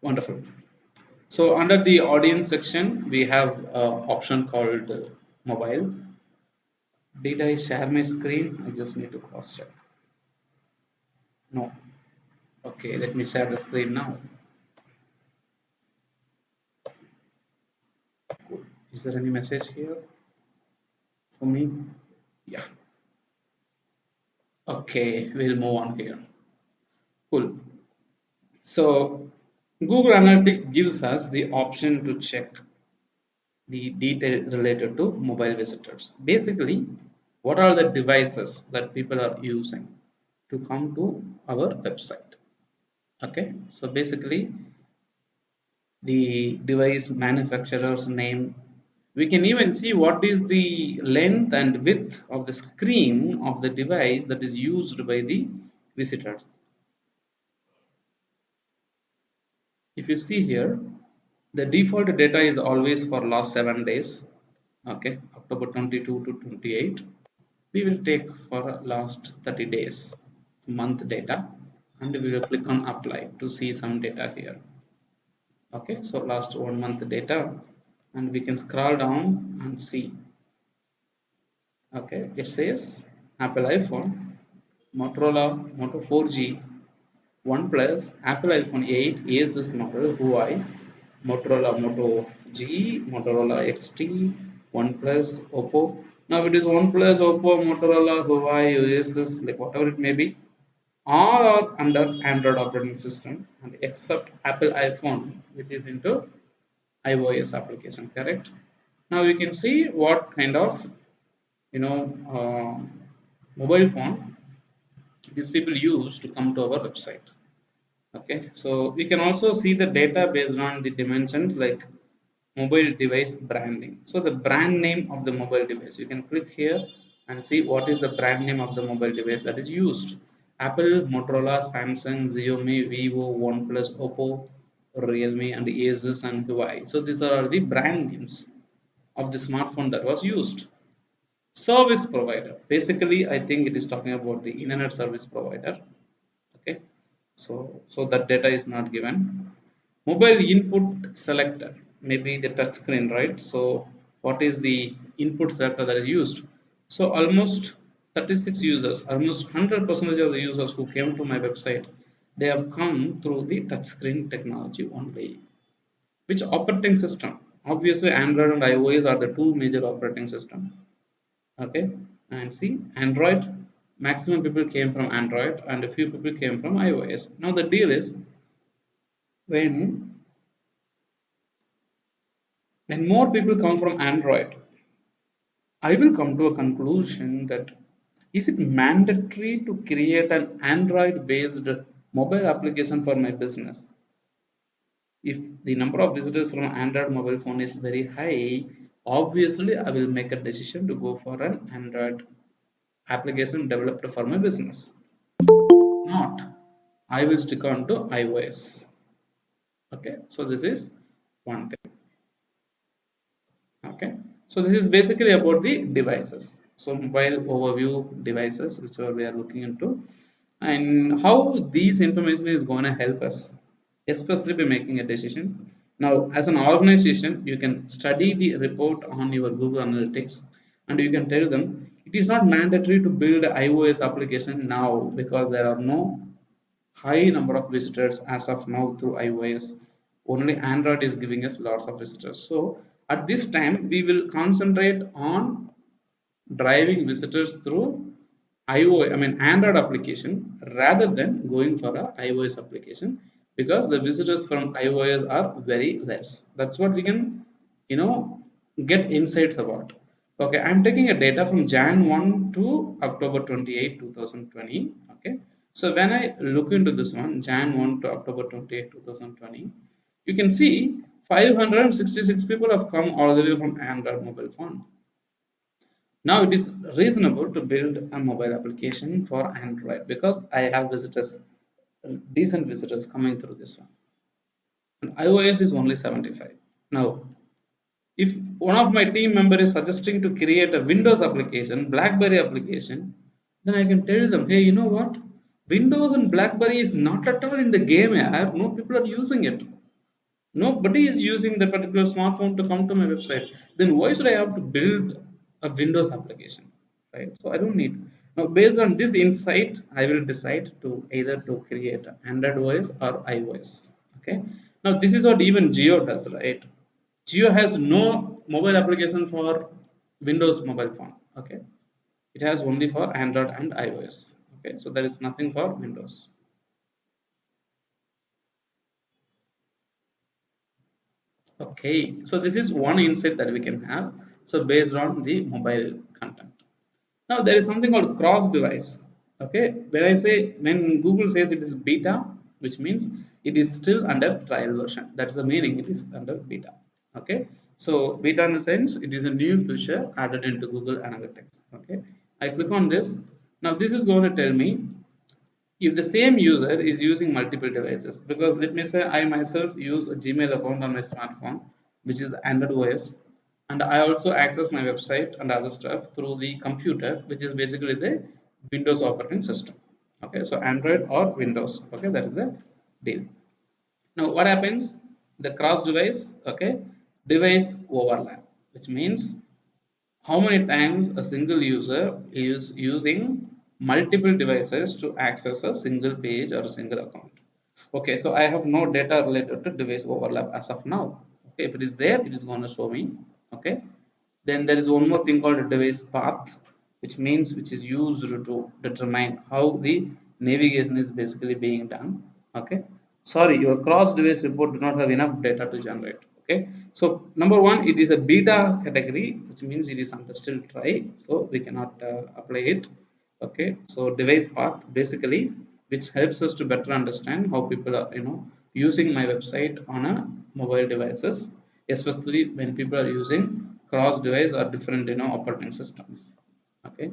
Wonderful. So under the audience section, we have option called mobile. Did I share my screen? I just need to cross check. No. Okay, let me share the screen now. Cool. Is there any message here for me? Yeah. Okay, we'll move on here. Cool. So Google Analytics gives us the option to check the detail related to mobile visitors. Basically, what are the devices that people are using to come to our website? Okay, so basically, the device manufacturer's name. We can even see what is the length and width of the screen of the device that is used by the visitors. If you see here, the default data is always for last 7 days. Okay, October 22 to 28. We will take for last 30 days month data, and we will click on apply to see some data here. Okay, so last 1 month data, and we can scroll down and see. Okay, it says Apple iPhone, Motorola Moto 4G, OnePlus, Apple iPhone 8, Asus model, Huawei, Motorola Moto G, Motorola XT, OnePlus, Oppo. Now it is OnePlus, Oppo, Motorola, Huawei, Asus, like whatever it may be, all are under Android operating system, and except Apple iPhone, which is into iOS application. Correct. Now we can see what kind of you know mobile phone these people use to come to our website. Okay, so we can also see the data based on the dimensions like mobile device branding. So the brand name of the mobile device, you can click here and see what is the brand name of the mobile device that is used. Apple, Motorola, Samsung, Xiaomi, Vivo, OnePlus, Oppo, Realme, and Asus and Huawei. So these are the brand names of the smartphone that was used. Service provider, basically I think it is talking about the internet service provider. Okay, so that data is not given. Mobile input selector, maybe the touch screen, right? So what is the input selector that is used? So almost 36 users, almost 100% of the users who came to my website, they have come through the touch screen technology only. Which operating system? Obviously Android and iOS are the two major operating systems. Okay, and see Android, maximum people came from Android and a few people came from iOS. Now the deal is, when more people come from Android, I will come to a conclusion that, is it mandatory to create an Android based mobile application for my business? If the number of visitors from Android mobile phone is very high, obviously I will make a decision to go for an Android application developed for my business. Not, I will stick on to iOS. Okay, so this is one thing. Okay, so this is basically about the devices. So mobile overview devices, which are we are looking into, and how these information is going to help us, especially by making a decision. Now, as an organization, you can study the report on your Google Analytics, and you can tell them it is not mandatory to build an iOS application now because there are no high number of visitors as of now through iOS. Only Android is giving us lots of visitors. So at this time, we will concentrate on driving visitors through iOS, I mean Android application rather than going for a iOS application, because the visitors from iOS are very less. That's what we can, you know, get insights about. Okay, I'm taking a data from Jan 1 to October 28, 2020. Okay, so when I look into this one, Jan 1 to October 28, 2020, you can see 566 people have come all the way from Android mobile phone. Now it is reasonable to build a mobile application for Android because I have visitors, decent visitors coming through this one. And iOS is only 75. Now, if one of my team member is suggesting to create a Windows application, BlackBerry application, then I can tell them, hey, you know what? Windows and BlackBerry is not at all in the game. Yeah? No people are using it. Nobody is using the particular smartphone to come to my website. Then why should I have to build a Windows application, right? So I don't need. Now based on this insight, I will decide to either to create Android OS or iOS. Okay, now this is what even Geo does, right? Geo has no mobile application for Windows mobile phone. Okay, it has only for Android and iOS. Okay, so there is nothing for Windows. Okay, so this is one insight that we can have. So based on the mobile content. Now there is something called cross device. Okay, when Google says it is beta, which means it is still under trial version. That's the meaning. It is under beta. Okay, so beta in the sense it is a new feature added into Google Analytics. Okay, I click on this. Now this is going to tell me if the same user is using multiple devices, because let me say I myself use a Gmail account on my smartphone, which is Android OS, and I also access my website and other stuff through the computer, which is basically the Windows operating system. Okay, so Android or Windows. Okay, that is the deal. Now what happens? The cross device, okay, device overlap, which means how many times a single user is using multiple devices to access a single page or a single account. Okay, so I have no data related to device overlap as of now. Okay, if it is there, it is going to show me. Okay, then there is one more thing called a device path, which is used to determine how the navigation is basically being done. Okay, sorry, your cross device report do not have enough data to generate. Okay, so number one, it is a beta category, which means it is under still try, so we cannot apply it. Okay, so device path basically, which helps us to better understand how people are using my website on a mobile devices, especially when people are using cross device or different operating systems. Okay,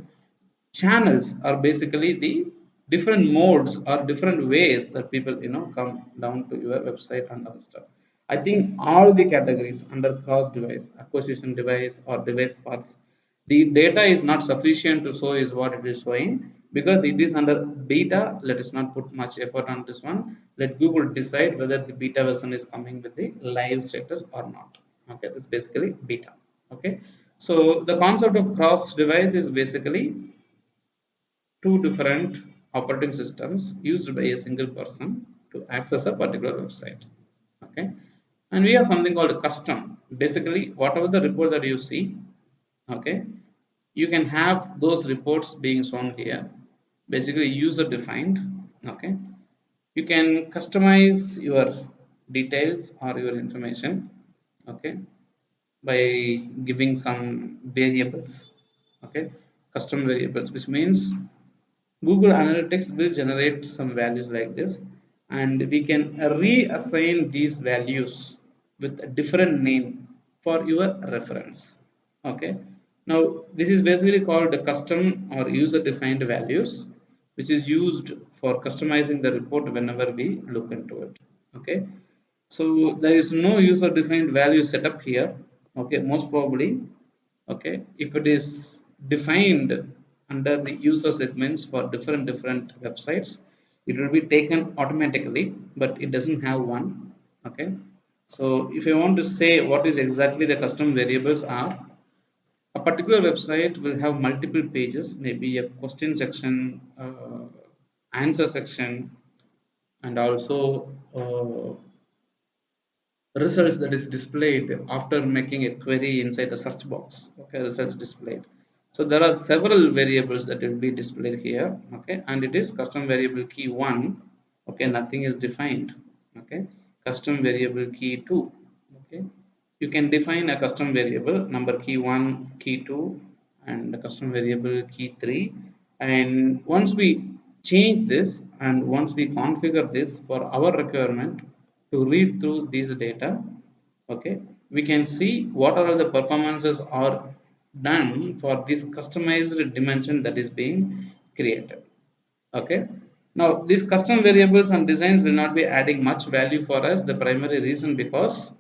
channels are basically the different modes or different ways that people come down to your website and other stuff. I think all the categories under cross device, acquisition device or device paths, the data is not sufficient to show is what it is showing, because it is under beta. Let us not put much effort on this one. Let Google decide whether the beta version is coming with the live status or not. Okay, this is basically beta. Okay, so the concept of cross device is basically two different operating systems used by a single person to access a particular website. Okay, and we have something called custom. Basically, whatever the report that you see, okay, you can have those reports being shown here. Basically, user defined. Okay, you can customize your details or your information. Okay, by giving some variables. Okay, custom variables, which means Google Analytics will generate some values like this, and we can reassign these values with a different name for your reference. Okay. Now, this is basically called the custom or user defined values, which is used for customizing the report whenever we look into it. Okay. So there is no user defined value set up here. Okay, most probably. Okay, if it is defined under the user segments for different websites, it will be taken automatically, but it doesn't have one. Okay, so if you want to say what is exactly the custom variables are, a particular website will have multiple pages, maybe a question section, answer section, and also results that is displayed after making a query inside a search box. Okay, results displayed. So there are several variables that will be displayed here. Okay, and it is custom variable key 1. Okay, nothing is defined. Okay, custom variable key 2. Okay, you can define a custom variable number key 1, key 2, and a custom variable key 3. And once we change this and once we configure this for our requirement to read through these data, okay, we can see what are the performances are done for this customized dimension that is being created. Okay, now these custom variables and designs will not be adding much value for us. The primary reason, because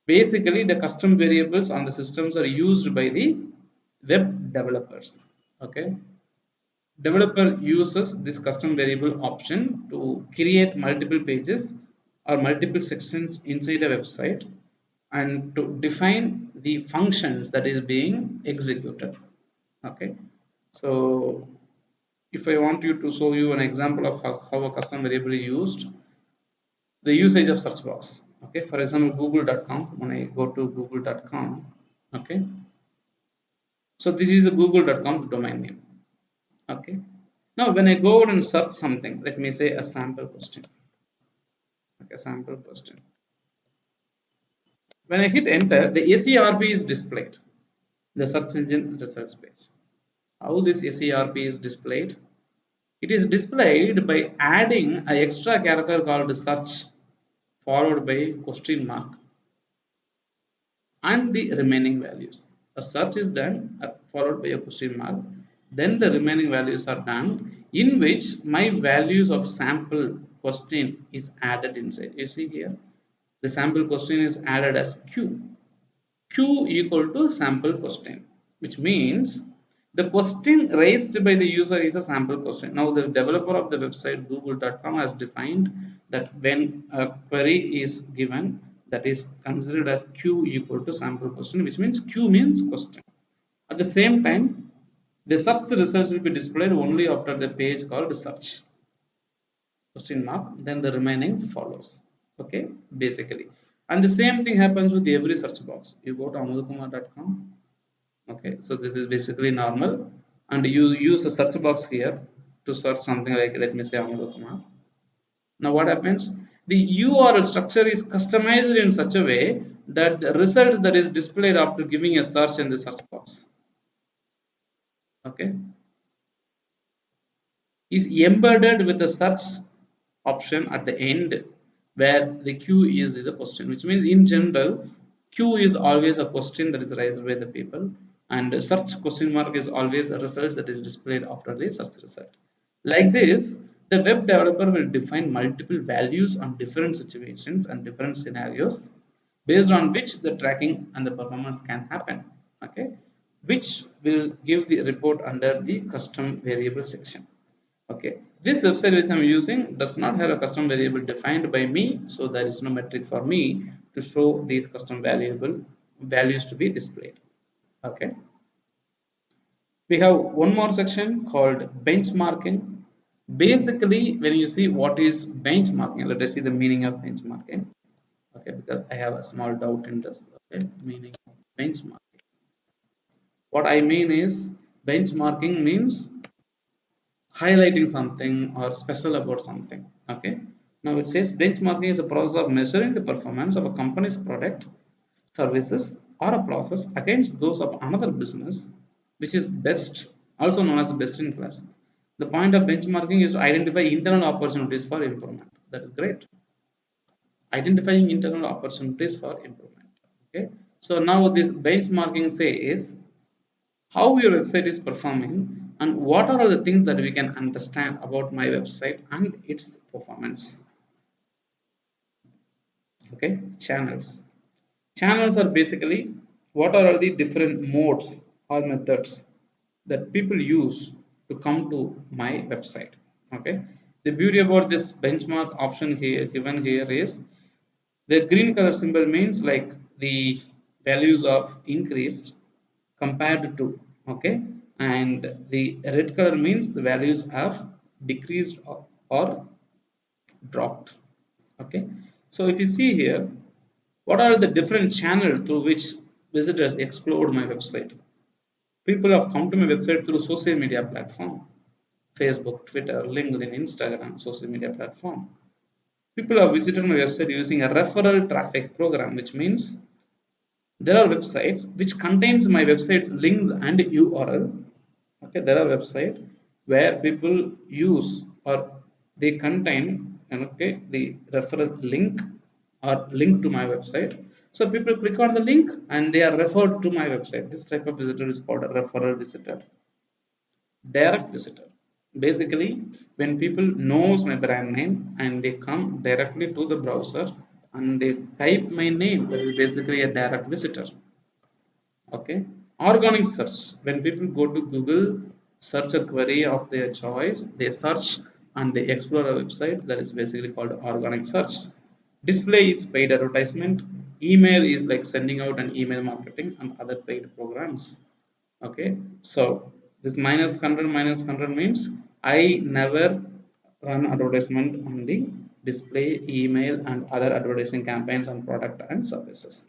basically the custom variables on the systems are used by the web developers. Okay, developer uses this custom variable option to create multiple pages or multiple sections inside a website and to define the functions that is being executed. Okay, so if I want you to show you an example of how a custom variable is used, the usage of search box. Okay, for example, google.com. When I go to google.com, okay, so this is the google.com domain name. Okay, now when I go out and search something, let me say a sample question. Okay, sample question. When I hit enter, the SERP is displayed, the search engine results page. How this SERP is displayed? It is displayed by adding an extra character called search followed by question mark and the remaining values. A search is done followed by a question mark. Then the remaining values are done in which my values of sample question is added inside. You see here, the sample question is added as Q. Q equal to sample question, which means the question raised by the user is a sample question. Now, the developer of the website google.com has defined that when a query is given, that is considered as Q equal to sample question, which means Q means question. At the same time, the search results will be displayed only after the page called search question mark, then the remaining follows. Okay, basically. And the same thing happens with every search box. You go to amudakumar.com. Okay, so this is basically normal, and you use a search box here to search something like, let me say, Amudakumar. Now what happens? The URL structure is customized in such a way that the result that is displayed after giving a search in the search box, okay, is embedded with a search option at the end where the Q is the question, which means in general Q is always a question that is raised by the people, and search question mark is always a result that is displayed after the search result. Like this, the web developer will define multiple values on different situations and different scenarios based on which the tracking and the performance can happen. Okay, which will give the report under the custom variable section. Okay, this website which I'm using does not have a custom variable defined by me, so there is no metric for me to show these custom variable values to be displayed. Okay, we have one more section called benchmarking. Basically, when you see what is benchmarking, let us see the meaning of benchmarking. Okay, because I have a small doubt in this. Okay, meaning of benchmarking. What I mean is benchmarking means highlighting something or special about something. Okay, now it says benchmarking is a process of measuring the performance of a company's product, services, or a process against those of another business which is best, also known as best in class. The point of benchmarking is to identify internal opportunities for improvement. That is great. Identifying internal opportunities for improvement. Okay, so now this benchmarking says how your website is performing and what are all the things that we can understand about my website and its performance. Okay, channels are basically what are all the different modes or methods that people use to come to my website. Okay, the beauty about this benchmark option here given here is the green color symbol means like the values of increased compared to, okay, and the red color means the values have decreased or dropped. Okay, so if you see here, what are the different channels through which visitors explore my website? People have come to my website through social media platform, Facebook, Twitter, LinkedIn, Instagram, social media platform. People have visited my website using a referral traffic program, which means there are websites which contains my website's links and URL. Okay, there are websites where people use or they contain, okay, the referral link or link to my website. So people click on the link and they are referred to my website. This type of visitor is called a referral visitor. Direct visitor, basically when people knows my brand name and they come directly to the browser and they type my name, that is basically a direct visitor. Okay, organic search, when people go to Google, search a query of their choice, they search and they explore a website, that is basically called organic search. Display is paid advertisement. Email is like sending out an email marketing and other paid programs. Okay, so this minus 100 minus 100 means I never run advertisement on the display, email, and other advertising campaigns on product and services.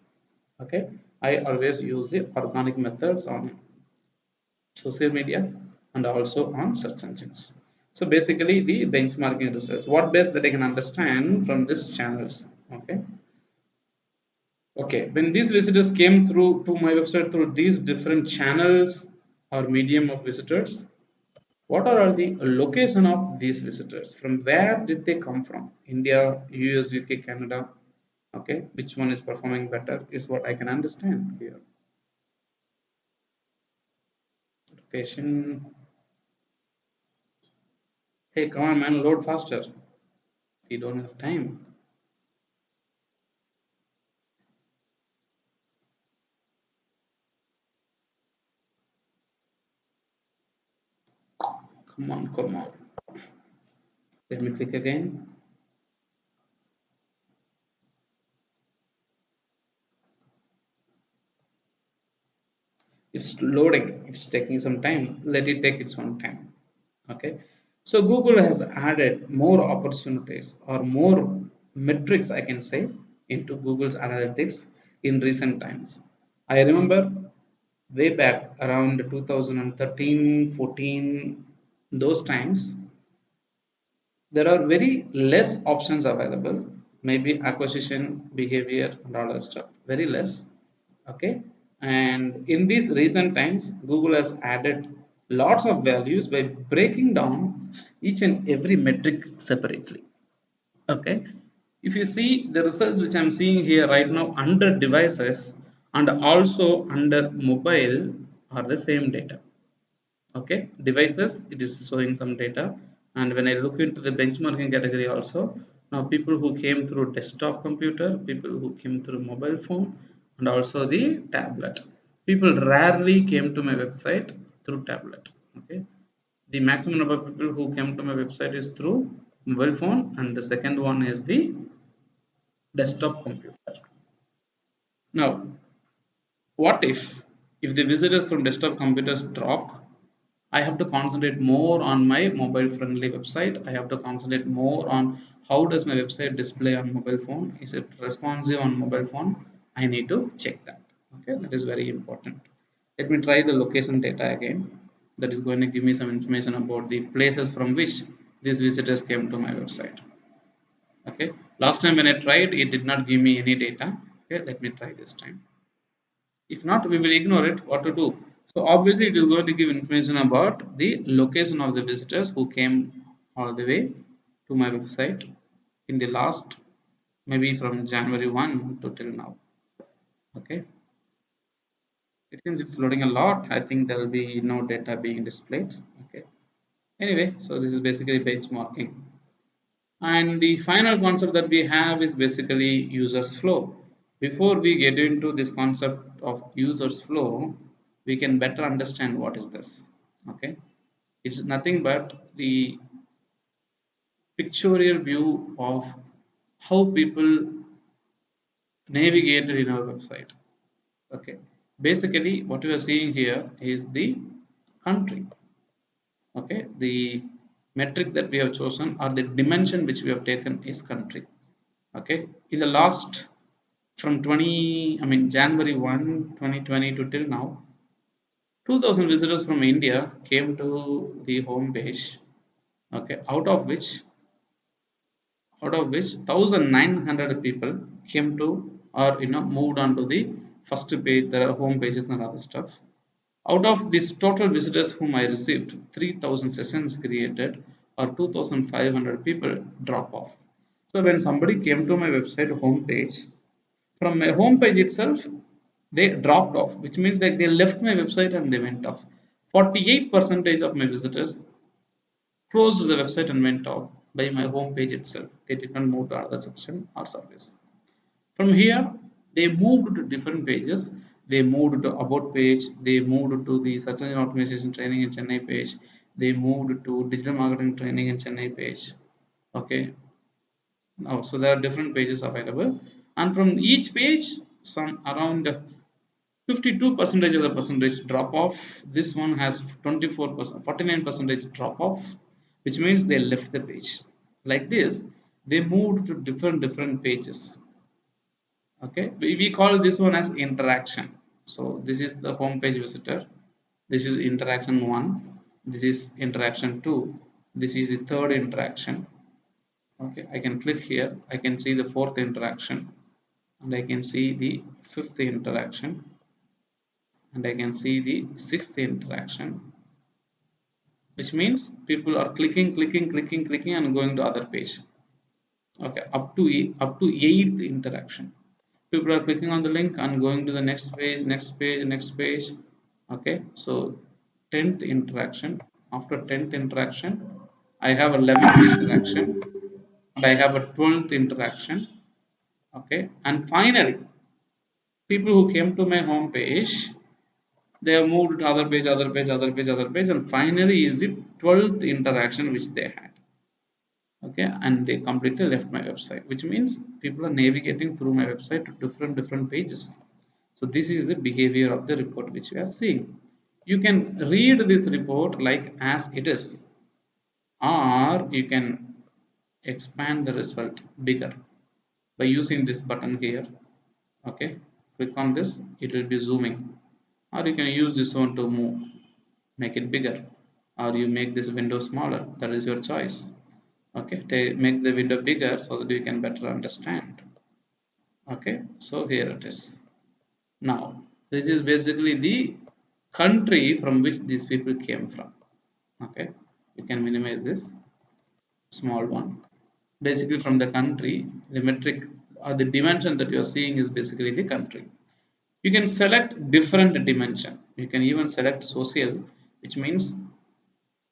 Okay, I always use the organic methods on social media and also on search engines. So basically the benchmarking research, what best that I can understand from these channels. Okay, okay, when these visitors came through to my website through these different channels or medium of visitors, what are all the location of these visitors? From where did they come from? India, US, UK, Canada. Okay, which one is performing better is what I can understand here. Location. Hey, come on, man, load faster. We don't have time. Come on, come on. Let me click again. It's loading, it's taking some time. Let it take its own time. Okay, so Google has added more opportunities or more metrics, I can say, into Google's analytics in recent times. I remember way back around 2013 14, those times there are very less options available, maybe acquisition behavior and all that stuff, very less. Okay, and in these recent times Google has added lots of values by breaking down each and every metric separately. Okay, if you see the results which I'm seeing here right now under devices and also under mobile are the same data. Okay, devices it is showing some data, and when I look into the benchmarking category also, now people who came through desktop computer, people who came through mobile phone, and also the tablet, people rarely came to my website through tablet. Okay, the maximum number of people who came to my website is through mobile phone, and the second one is the desktop computer. Now what if the visitors from desktop computers drop, I have to concentrate more on my mobile friendly website. I have to concentrate more on how does my website display on mobile phone. Is it responsive on mobile phone? I need to check that. Okay, that is very important. Let me try the location data again. That is going to give me some information about the places from which these visitors came to my website. Okay, last time when I tried, it did not give me any data. Okay, let me try this time. If not, we will ignore it. What to do? So obviously, it is going to give information about the location of the visitors who came all the way to my website in the last, maybe from January 1 to till now. Okay, it seems it's loading a lot. I think there will be no data being displayed. Okay. Anyway, so this is basically benchmarking. And the final concept that we have is basically users flow. Before we get into this concept of users flow, we can better understand what is this. Okay, it's nothing but the pictorial view of how people navigated in our website. Okay, basically what we are seeing here is the country. Okay, the metric that we have chosen or the dimension which we have taken is country. Okay, in the last from 20 I mean January 1 2020 to till now, 2000 visitors from India came to the home page. Okay, out of which 1900 people came to, or moved on to the first page, there are home pages and other stuff. Out of this total visitors whom I received, 3000 sessions created or 2500 people drop off. So when somebody came to my website homepage, from my homepage itself they dropped off, which means like they left my website and they went off. 48 percentage of my visitors closed the website and went off by my homepage itself. They did not move to other section or service. From here, they moved to different pages. They moved to about page. They moved to the search engine optimization training in Chennai page. They moved to digital marketing training in Chennai page. Okay. Now, so there are different pages available, and from each page, some around 52 percentage of the percentage drop off. This one has 24%, 49 percentage drop off, which means they left the page. Like this, they moved to different pages. Okay, we call this one as interaction. So this is the home page visitor. This is interaction one. This is interaction two. This is the third interaction. Okay, I can click here. I can see the fourth interaction, and I can see the fifth interaction, and I can see the sixth interaction, which means people are clicking and going to other page. Okay, up to eighth interaction. People are clicking on the link and going to the next page. Okay, so 10th interaction. After 10th interaction, I have 11th interaction, and I have a 12th interaction. Okay, and finally, people who came to my home page, they have moved to other page, and finally is the 12th interaction which they had. Okay, and they completely left my website, which means people are navigating through my website to different pages. So this is the behavior of the report which we are seeing. You can read this report like as it is, or you can expand the result bigger by using this button here. Okay, click on this, it will be zooming, or you can use this one to move, make it bigger, or you make this window smaller. That is your choice. Okay, make the window bigger so that you can better understand. Okay, so here it is. Now, this is basically the country from which these people came from. Okay, you can minimize this small one. Basically, from the country, the metric or the dimension that you are seeing is basically the country. You can select different dimension. You can even select social, which means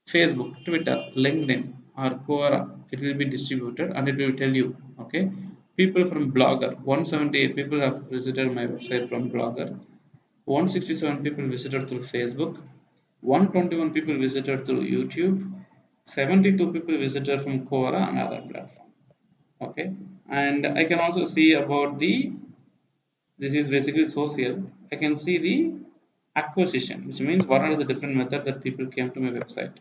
Facebook, Twitter, LinkedIn, or Quora. It will be distributed and it will tell you. Okay, people from Blogger, 178 people have visited my website from Blogger. 167 people visited through Facebook, 121 people visited through YouTube, 72 people visited from Quora and other platform. Okay, and I can also see about the, this is basically social. I can see the acquisition, which means what are the different methods that people came to my website.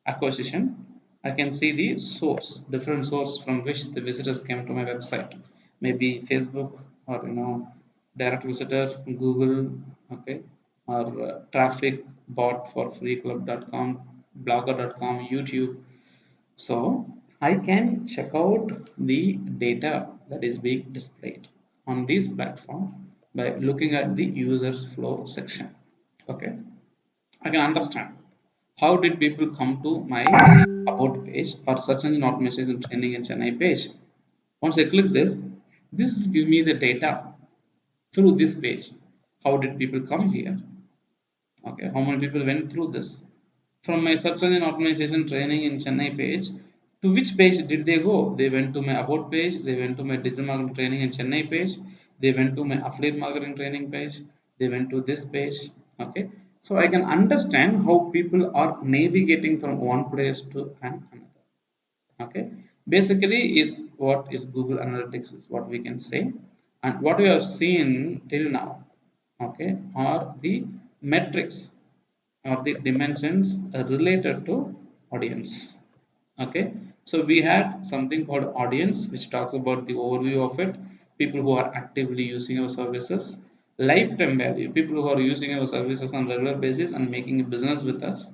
Acquisition. I can see the source, different source from which the visitors came to my website. Maybe Facebook, or direct visitor, Google, okay, or traffic bought for freeclub.com, blogger.com, YouTube. So I can check out the data that is being displayed on this platform by looking at the users flow section. Okay, I can understand how did people come to my about page or search engine optimization training in Chennai page. Once I click this, this will give me the data through this page. How did people come here? Okay, how many people went through this? From my search engine optimization training in Chennai page, to which page did they go? They went to my about page, they went to my digital marketing training in Chennai page, they went to my affiliate marketing training page, they went to this page. Okay, so I can understand how people are navigating from one place to another. Okay, basically is what is Google Analytics is what we can say, and what we have seen till now, okay, are the metrics or the dimensions related to audience. Okay, so we had something called audience, which talks about the overview of it, people who are actively using our services. Lifetime value, people who are using our services on regular basis and making a business with us.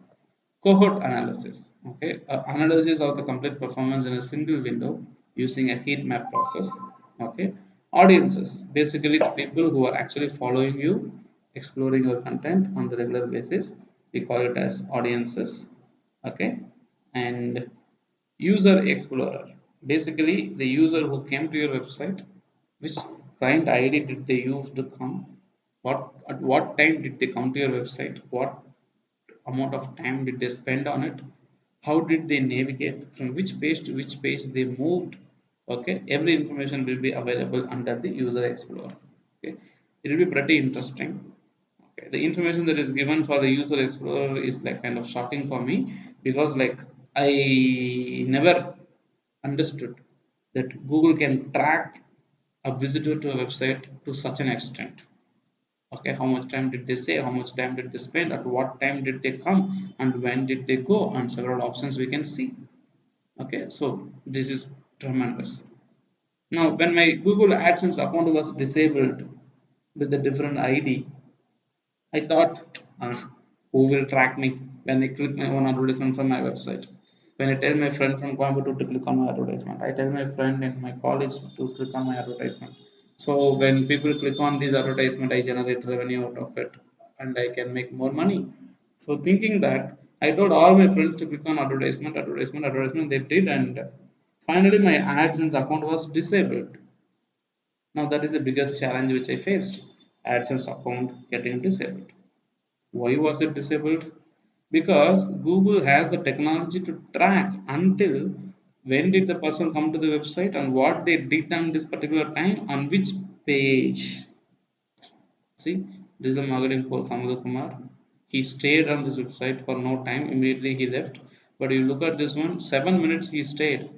Cohort analysis, okay, analysis of the complete performance in a single window using a heat map process. Okay, audiences, basically the people who are actually following you, exploring your content on the regular basis, we call it as audiences. Okay, and user explorer, basically the user who came to your website, which client id did they use to come, what at what time did they come to your website, what amount of time did they spend on it, how did they navigate, from which page to which page they moved. Okay, every information will be available under the user explorer. Okay, it will be pretty interesting. Okay, the information that is given for the user explorer is like kind of shocking for me, because like I never understood that Google can track a visitor to a website to such an extent. Okay, how much time did they say, how much time did they spend, at what time did they come, and when did they go, and several options we can see. Okay, so this is tremendous. Now, when my Google AdSense account was disabled with a different ID, I thought, who will track me when I click my own advertisement from my website? When I tell my friend from Coimbatore to click on my advertisement, I tell my friend in my college to click on my advertisement. So when people click on this advertisement, I generate revenue out of it and I can make more money. So thinking that, I told all my friends to click on advertisement, advertisement, advertisement. They did, and finally my AdSense account was disabled. Now that is the biggest challenge which I faced. AdSense account getting disabled. Why was it disabled? Because Google has the technology to track until when did the person come to the website and what they did on this particular time on which page. See, digital marketing for Samuel Kumar. He stayed on this website for no time. Immediately he left. But you look at this one, 7 minutes he stayed,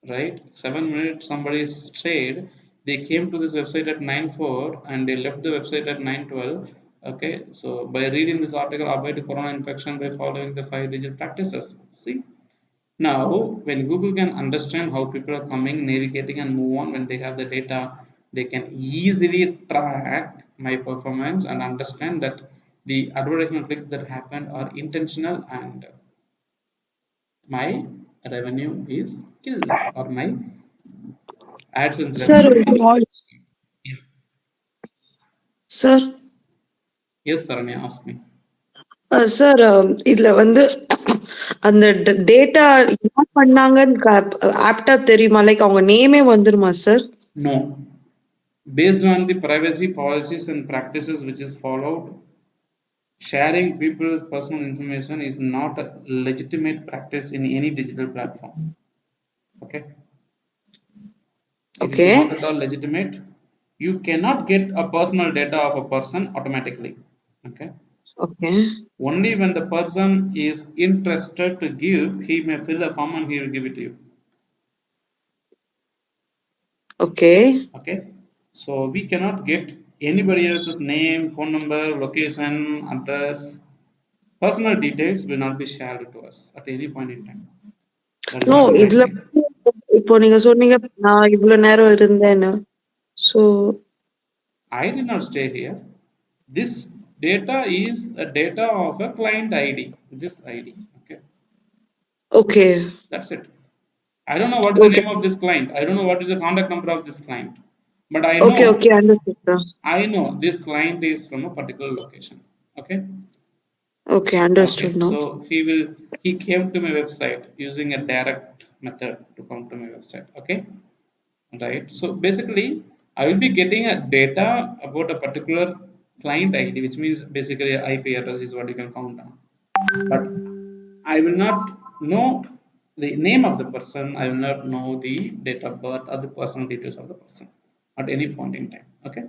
right? 7 minutes somebody stayed. They came to this website at 9:04 and they left the website at 9:12. Okay, so by reading this article, avoid corona infection by following the 5-digit practices. See, now when Google can understand how people are coming, navigating, and move on when they have the data, they can easily track my performance and understand that the advertisement clicks that happened are intentional and my revenue is killed or my AdSense Sir, revenue is small. yeah. Sir, Yes, Saranya, ask me. sir, இதுல வந்து அந்த data என்ன பண்ணாங்கன்னு ஆப்டா தெரியுமா? Like அவங்க நேமே வந்துருமா sir? No. Based on the privacy policies and practices which is followed, sharing people's personal information is not a legitimate practice in any digital platform. Okay. It is okay, not at all legitimate. You cannot get a personal data of a person automatically. Okay. Okay, Only when the person is interested to give, he may fill a form and he will give it to you. Okay, Okay, so we cannot get anybody else's name, phone number, location, address, personal details will not be shared to us at any point in time. That is no what I இதுல think. இப்போ நீங்க சொன்னீங்க நான் இவ்வளவு நேரம் இருந்தேன்னு. So I did not stay here. This data is a data of a client ID, this ID. Okay, okay, that's it. I don't know what is the okay, name of this client. I don't know what is the contact number of this client, but okay, okay, understood sir. I know this client is from a particular location. Okay. Okay, Okay, understood no. so he came to my website using a direct method to come to my website. Okay, right. So basically, I will be getting a data about a particular client ID, which means basically IP address is what you can count on. But I will not know the name of the person. I will not know the date of birth or the personal details of the person at any point in time. Okay.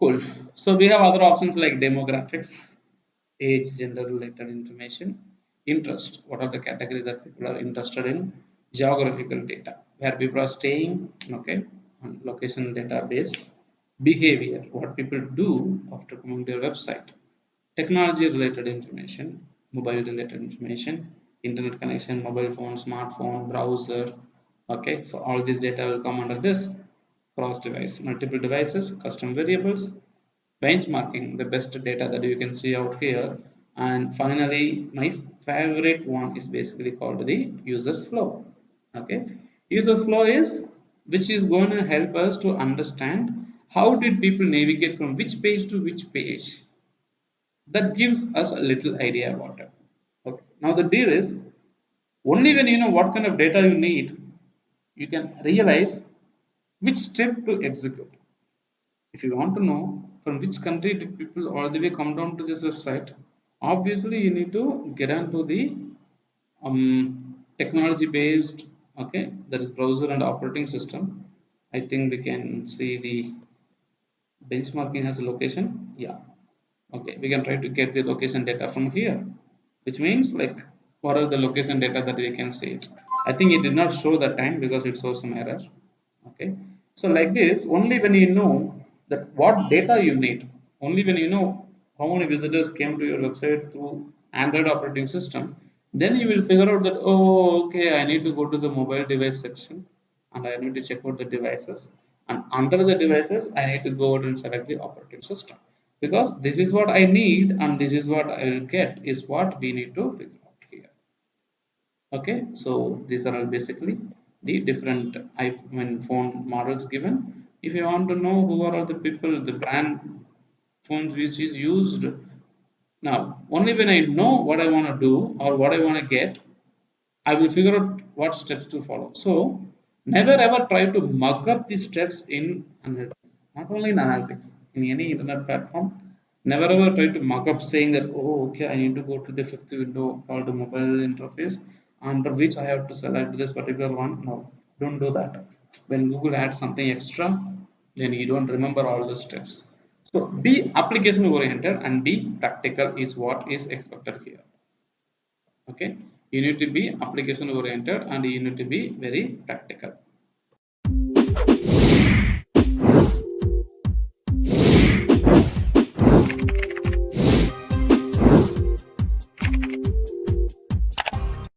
Cool. So we have other options like demographics, age, gender related information, interest. What are the categories that people are interested in? Geographical data, where people are staying, okay, on location data based. Behavior, what people do after coming to your website. Technology related information, mobile related information, internet connection, mobile phone, smartphone, browser. Okay, so all this data will come under this cross device, multiple devices, custom variables, benchmarking, the best data that you can see out here. And finally, my favorite one is basically called the users flow. Okay, users flow is which is going to help us to understand how did people navigate from which page to which page. That gives us a little idea about it. Okay, now the deal is only when you know what kind of data you need, you can realize which step to execute. If you want to know from which country did people all the way come down to this website, obviously you need to get onto the technology based, okay, that is browser and operating system. I think we can see the benchmarking has a location. Yeah, okay, we can try to get the location data from here, which means like what are the location data that we can see it. I think it did not show that time because it shows some error. Okay. So like this, only when you know that what data you need, only when you know how many visitors came to your website through Android operating system, then you will figure out that, oh, okay, I need to go to the mobile device section and I need to check out the devices. And under the devices, I need to go out and select the operating system. Because this is what I need and this is what I will get is what we need to figure out here. Okay, so these are all basically the different iPhone phone models given. If you want to know who are all the people, the brand phones which is used, now only when I know what I want to do or what I want to get, I will figure out what steps to follow. So never ever try to mug up the steps in analytics. Not only in analytics, in any internet platform, never ever try to mug up saying that, oh, okay, I need to go to the fifth window called the mobile interface under which I have to select this particular one. No, don't do that. When Google adds something extra, then you don't remember all the steps. So be application oriented and be practical is what is expected here. Okay, you need to be application oriented and you need to be very practical.